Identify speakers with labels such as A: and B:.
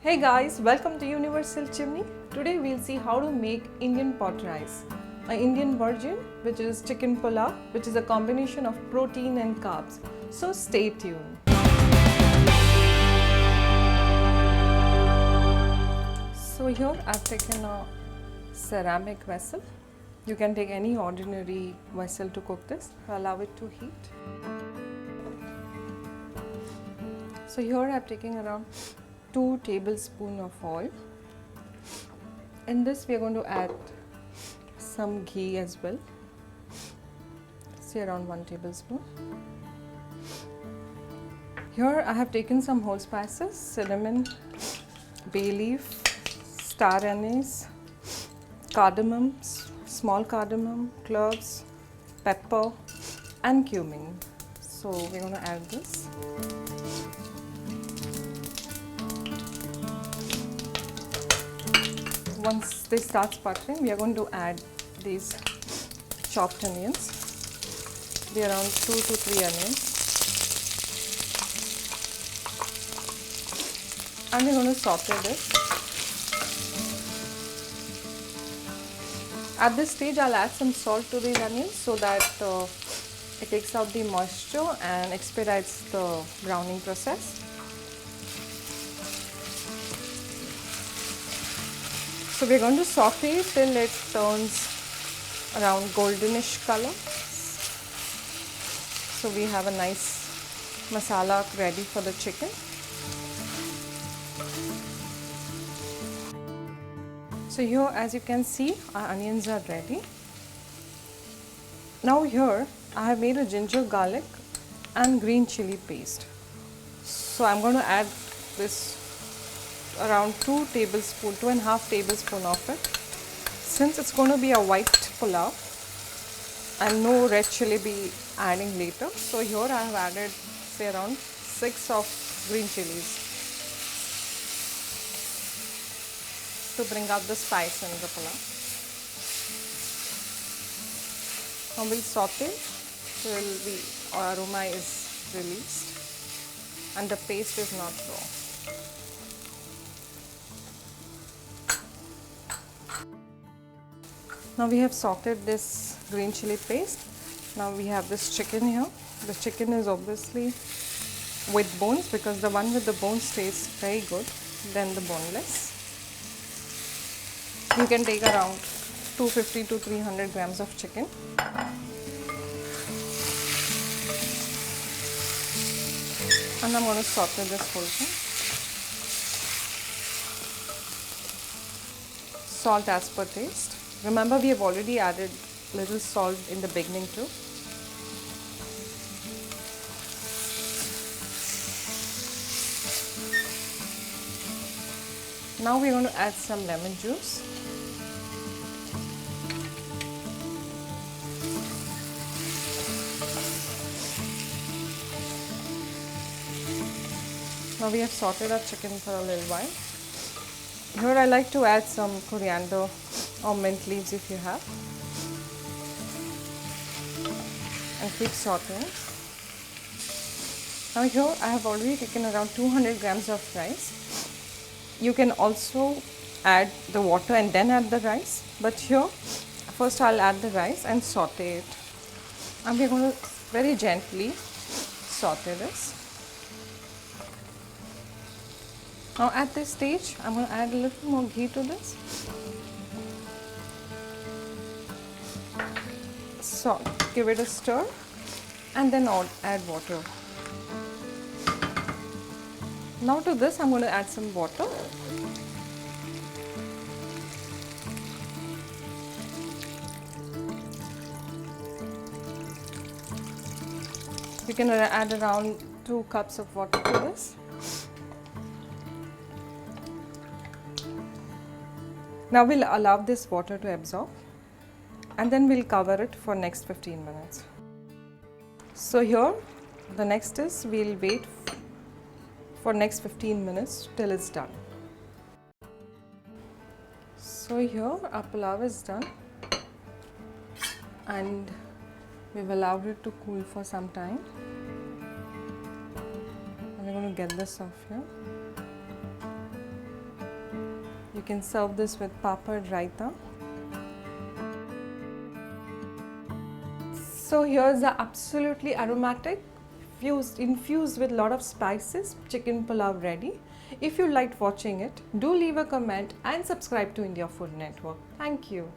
A: Hey guys, welcome to Universal Chimney. Today we'll see how to make Indian pot rice, an Indian version which is chicken pulao, which is a combination of protein and carbs. So stay tuned. So here I've taken a ceramic vessel. You can take any ordinary vessel to cook this. Allow it to heat. So here I'm taking around 2 tablespoons of oil. In this we are going to add some ghee as well. Say around 1 tablespoon. Here I have taken some whole spices: cinnamon, bay leaf, star anise, cardomoms, small cardamom, cloves, pepper and cumin. So we're going to add this. Once they start sputtering, we are going to add these chopped onions. Be around 2 to 3 onions. And we're going to saute this. At this stage, I'll add some salt to these onions so that it takes out the moisture and expedites the browning process. So we're going to saute till it turns around goldenish color. So we have a nice masala ready for the chicken. So here, as you can see, our onions are ready. Now here I have made a ginger garlic and green chili paste. So I'm going to add this around 2.5 tablespoons of it. Since it's going to be a white pulao and no red chili be adding later, so here I have added say around 6 of green chilies to bring out the spice in the pulao. Now we'll saute till the aroma is released and the paste is not raw. Now we have sauteed this green chili paste. Now we have this chicken here. The chicken is obviously with bones because the one with the bones tastes very good than the boneless. You can take around 250 to 300 grams of chicken. And I'm going to saute this whole thing. Salt as per taste. Remember, we have already added little salt in the beginning too. Now we are going to add some lemon juice. Now we have sauteed our chicken for a little while. Here I like to add some coriander or mint leaves if you have, and keep sauteing. Now here I have already taken around 200 grams of rice. You can also add the water and then add the rice, but here first I'll add the rice and saute it, and we're going to very gently saute this. Now at this stage I'm going to add a little more ghee to this. So give it a stir and then add water. Now to this I'm going to add some water. You can add around 2 cups of water to this. Now we'll allow this water to absorb and then we'll cover it for next 15 minutes. So here the next is we'll wait for next 15 minutes till it's done. So here our pulao is done and we've allowed it to cool for some time. And we're going to get this off here. You can serve this with papad raita. So here's the absolutely aromatic, infused with a lot of spices chicken pulao ready. If you liked watching it, do leave a comment and subscribe to India Food Network. Thank you.